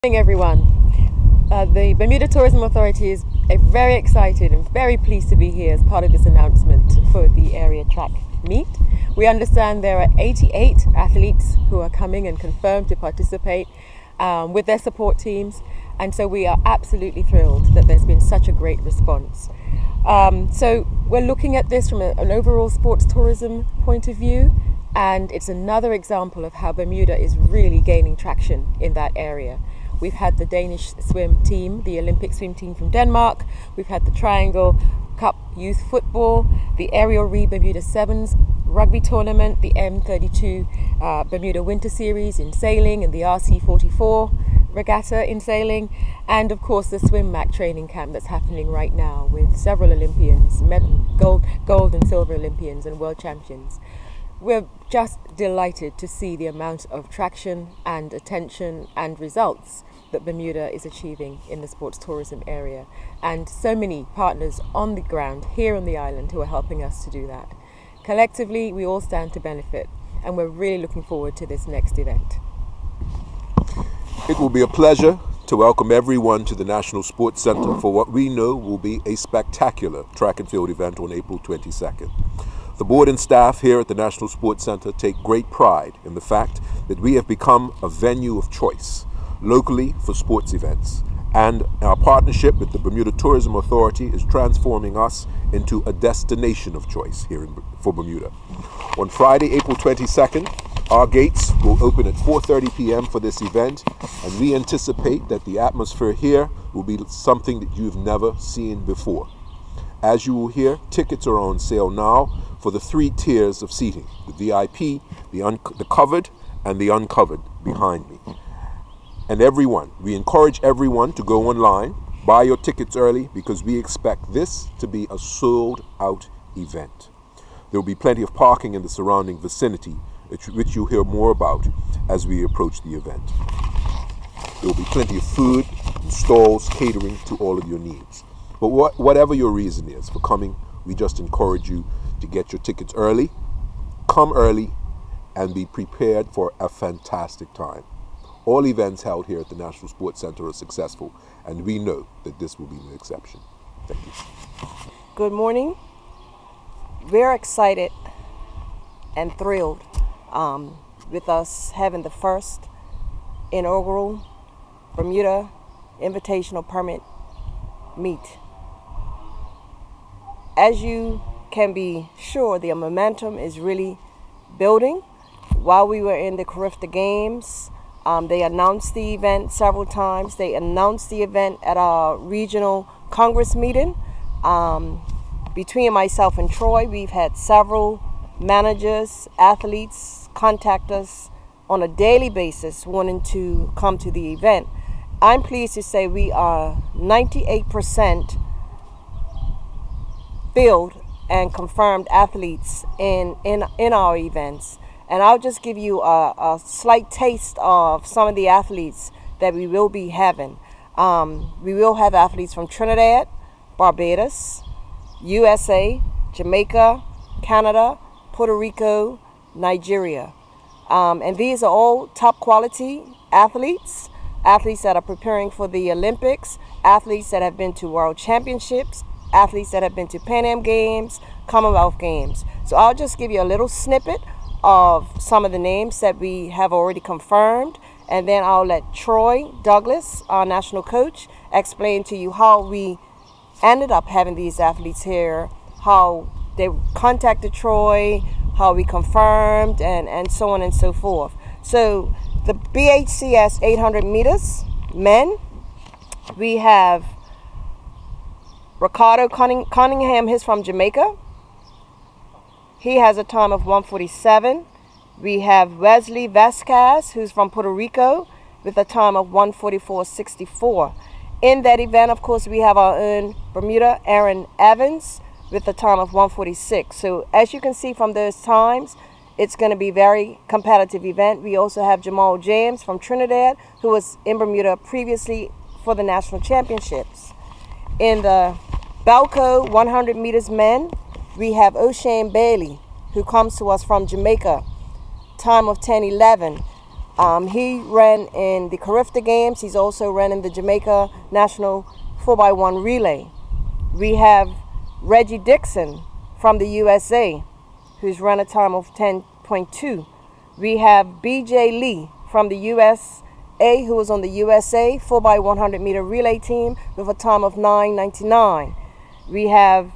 Good morning, everyone. The Bermuda Tourism Authority is very excited and very pleased to be here as part of this announcement for the area track meet. We understand there are 88 athletes who are coming and confirmed to participate with their support teams, and so we are absolutely thrilled that there's been such a great response. So we're looking at this from an overall sports tourism point of view, and it's another example of how Bermuda is really gaining traction in that area. We've had the Danish swim team, the Olympic swim team from Denmark. We've had the Triangle Cup Youth Football, the Aerial Re Bermuda Sevens rugby tournament, the M32 Bermuda Winter Series in sailing, and the RC44 regatta in sailing, and of course the Swim Mac training camp that's happening right now with several Olympians, gold and silver Olympians and world champions. We're just delighted to see the amount of traction and attention and results that Bermuda is achieving in the sports tourism area, and so many partners on the ground here on the island who are helping us to do that. Collectively, we all stand to benefit, and we're really looking forward to this next event. It will be a pleasure to welcome everyone to the National Sports Center for what we know will be a spectacular track and field event on April 22nd. The board and staff here at the National Sports Center take great pride in the fact that we have become a venue of choice locally for sports events, and our partnership with the Bermuda Tourism Authority is transforming us into a destination of choice here for Bermuda. On Friday, April 22nd, our gates will open at 4:30 p.m. for this event, and we anticipate that the atmosphere here will be something that you've never seen before. As you will hear, tickets are on sale now for the 3 tiers of seating: the VIP, the covered, and the uncovered behind me. And we encourage everyone to go online, buy your tickets early, because we expect this to be a sold-out event. There will be plenty of parking in the surrounding vicinity, which you'll hear more about as we approach the event. There will be plenty of food and stalls catering to all of your needs. But whatever your reason is for coming, we just encourage you to get your tickets early, come early, and be prepared for a fantastic time. All events held here at the National Sports Center are successful, and we know that this will be no exception. Thank you. Good morning. We're excited and thrilled with us having the first inaugural Bermuda Invitational Permit meet. As you can be sure, the momentum is really building. While we were in the Carifta Games, they announced the event several times. They announced the event at our regional Congress meeting. Between myself and Troy, we've had several managers, athletes contact us on a daily basis wanting to come to the event. I'm pleased to say we are 98% filled and confirmed athletes in our events. And I'll just give you a slight taste of some of the athletes that we will be having. We will have athletes from Trinidad, Barbados, USA, Jamaica, Canada, Puerto Rico, Nigeria. And these are all top quality athletes that are preparing for the Olympics, athletes that have been to World Championships, athletes that have been to Pan Am Games, Commonwealth Games. So I'll just give you a little snippet of some of the names that we have already confirmed, and then I'll let Troy Douglas, our national coach, explain to you how we ended up having these athletes here, how they contacted Troy, how we confirmed, and so on and so forth. So the BHCS 800 meters men, we have Ricardo Cunningham. He's from Jamaica. He has a time of 1:47. We have Wesley Vasquez, who's from Puerto Rico, with a time of 1:44.64. In that event, of course, we have our own Bermuda Aaron Evans with a time of 1:46. So as you can see from those times, it's going to be a very competitive event. We also have Jamal James from Trinidad, who was in Bermuda previously for the national championships. In the Balco 100 meters men, we have O'Shane Bailey, who comes to us from Jamaica, time of 10:11. He ran in the Carifta Games. He's also ran in the Jamaica National 4x1 Relay. We have Reggie Dixon from the USA, who's run a time of 10.2. We have BJ Lee from the USA, who was on the USA 4x100 meter relay team with a time of 9:99. We have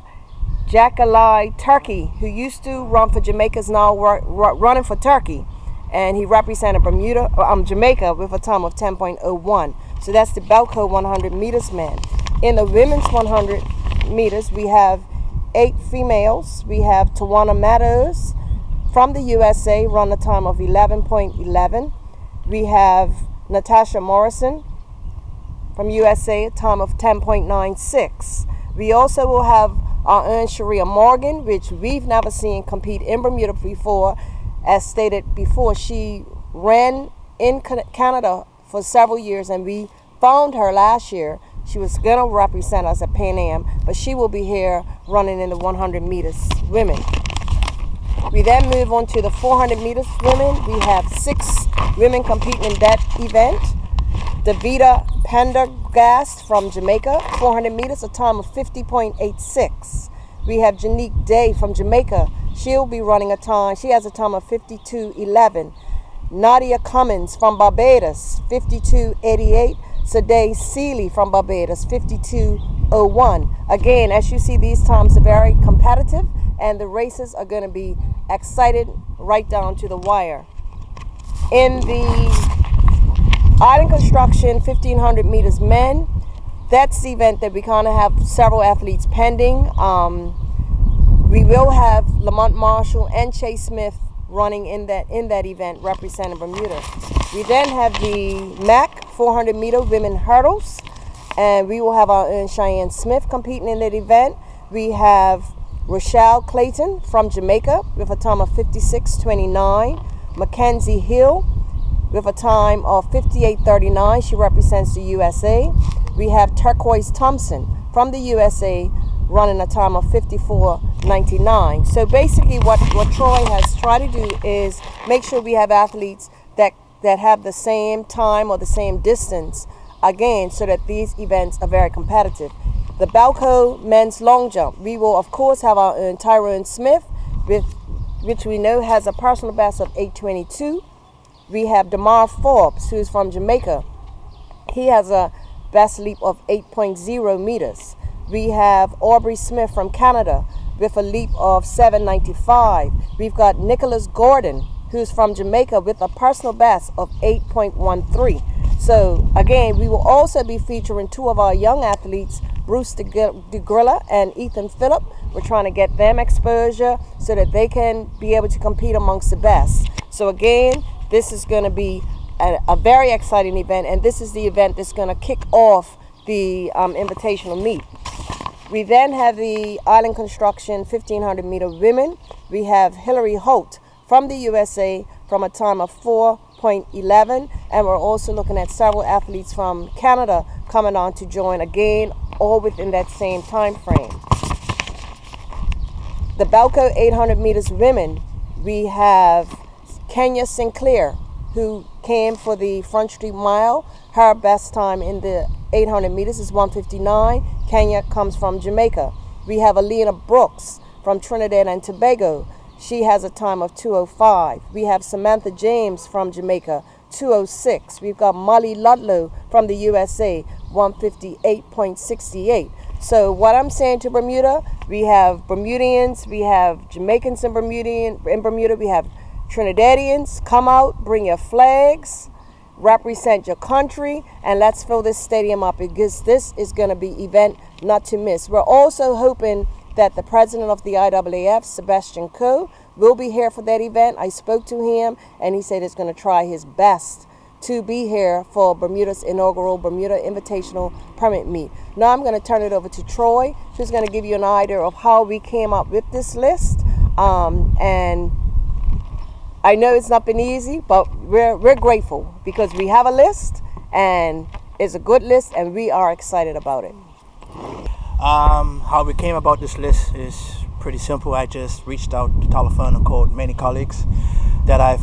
Jackalai Turkey, who used to run for Jamaica, is now running for Turkey, and he represented Jamaica with a time of 10.01. So that's the Balco 100 meters man. In the women's 100 meters, we have 8 females. We have Tawana Meadows from the USA, run a time of 11.11. We have Natasha Morrison from USA, a time of 10.96. We also will have our own Sharia Morgan, which we've never seen compete in Bermuda before. As stated before, she ran in Canada for several years, and we found her last year. She was going to represent us at Pan Am, but she will be here running in the 100 meters women. We then move on to the 400 meters women. We have 6 women competing in that event. Davida Pendergast from Jamaica, 400 meters, a time of 50.86. We have Janique Day from Jamaica. She'll be running a time, she has a time of 52.11. Nadia Cummins from Barbados, 52.88. Sadie Seeley from Barbados, 52.01. Again, as you see, these times are very competitive, and the races are going to be excited right down to the wire. In the Island Construction 1500 meters men, that's the event that we kind of have several athletes pending. We will have Lamont Marshall and Chase Smith running in that event representing Bermuda. We then have the MAC 400 meter women hurdles, and we will have our own Cheyenne Smith competing in that event. We have Rochelle Clayton from Jamaica with a time of 56.29. Mackenzie Hill with a time of 58.39. She represents the USA. We have Turquoise Thompson from the USA running a time of 54.99. So basically what Troy has tried to do is make sure we have athletes that have the same time or the same distance, again, so that these events are very competitive. The Balco men's long jump, we will of course have our own Tyrone Smith, which we know has a personal best of 8:22. We have Damar Forbes, who's from Jamaica. He has a best leap of 8.0 meters. We have Aubrey Smith from Canada with a leap of 7.95. We've got Nicholas Gordon, who's from Jamaica, with a personal best of 8.13. So again, we will also be featuring 2 of our young athletes, Bruce DeGrilla and Ethan Phillip. We're trying to get them exposure so that they can be able to compete amongst the best. So again, this is going to be a very exciting event, and this is the event that's going to kick off the invitational meet. We then have the Island Construction 1500 meter women. We have Hillary Holt from the USA from a time of 4.11, and we're also looking at several athletes from Canada coming on to join, again, all within that same time frame. The Balco 800 meters women, we have Kenya Sinclair, who came for the Front Street Mile. Her best time in the 800 meters is 1:59. Kenya comes from Jamaica. We have Alina Brooks from Trinidad and Tobago. She has a time of 2:05. We have Samantha James from Jamaica, 2:06. We've got Molly Ludlow from the USA, 1:58.68. So what I'm saying to Bermuda, we have Bermudians, we have Jamaicans in Bermuda, we have Trinidadians. Come out, bring your flags, represent your country, and let's fill this stadium up, because this is going to be event not to miss. We're also hoping that the president of the IAAF, Sebastian Coe, will be here for that event. I spoke to him, and he said he's going to try his best to be here for Bermuda's inaugural Bermuda Invitational Permit Meet. Now I'm going to turn it over to Troy, who's going to give you an idea of how we came up with this list. And I know it's not been easy, but we're grateful because we have a list, and it's a good list, and we are excited about it. How we came about this list is pretty simple. I just reached out to telephone and called many colleagues. that I've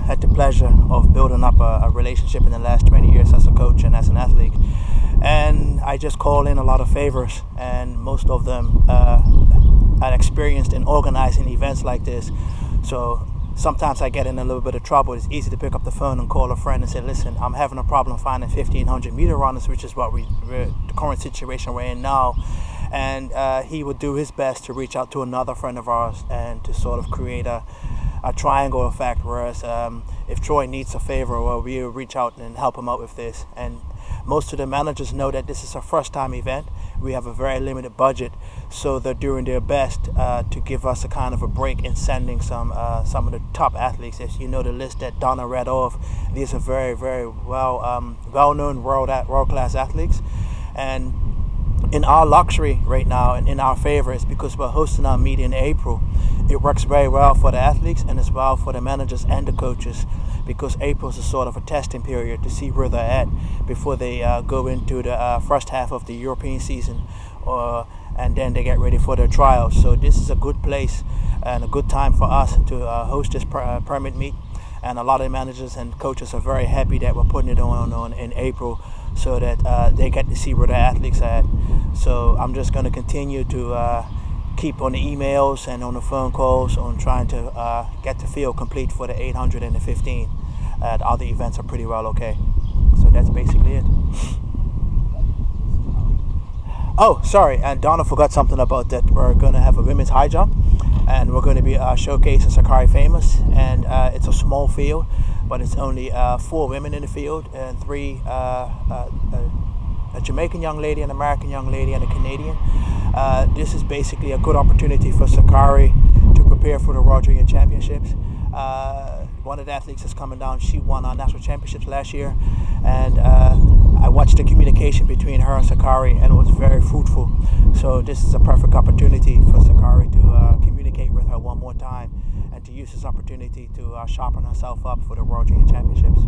had the pleasure of building up a relationship in the last 20 years as a coach and as an athlete. And I just call in a lot of favors, and most of them are experienced in organizing events like this. So sometimes I get in a little bit of trouble. It's easy to pick up the phone and call a friend and say, listen, I'm having a problem finding 1,500 meter runners, which is what the current situation we're in now. And he would do his best to reach out to another friend of ours and to sort of create a triangle effect, whereas if Troy needs a favor, well, we'll reach out and help him out with this. And most of the managers know that this is a first-time event. We have a very limited budget, so they're doing their best to give us a kind of a break in sending some of the top athletes. As you know, the list that Donna read off, these are very, very well-known world-class athletes. And in our luxury right now and in our favor is because we're hosting our meet in April. It works very well for the athletes and as well for the managers and the coaches, because April is a sort of a testing period to see where they're at before they go into the first half of the European season, and then they get ready for their trials. So this is a good place and a good time for us to host this permit meet. And a lot of the managers and coaches are very happy that we're putting it on in April, so that they get to see where the athletes are at. So I'm just going to continue to keep on the emails and on the phone calls on trying to get the field complete for the 800 and the 15. The other events are pretty well okay. So that's basically it. Oh, sorry, and Donna forgot something about that. We're going to have a women's high jump, and we're going to be showcasing Sakari Famous, and it's a small field, but it's only 4 women in the field and 3 a Jamaican young lady, an American young lady, and a Canadian. This is basically a good opportunity for Sakari to prepare for the World Junior Championships. One of the athletes is coming down. She won our national championships last year, and I watched the communication between her and Sakari, and it was very fruitful. So this is a perfect opportunity for Sakari to communicate with her one more time and to use this opportunity to sharpen herself up for the World Junior Championships.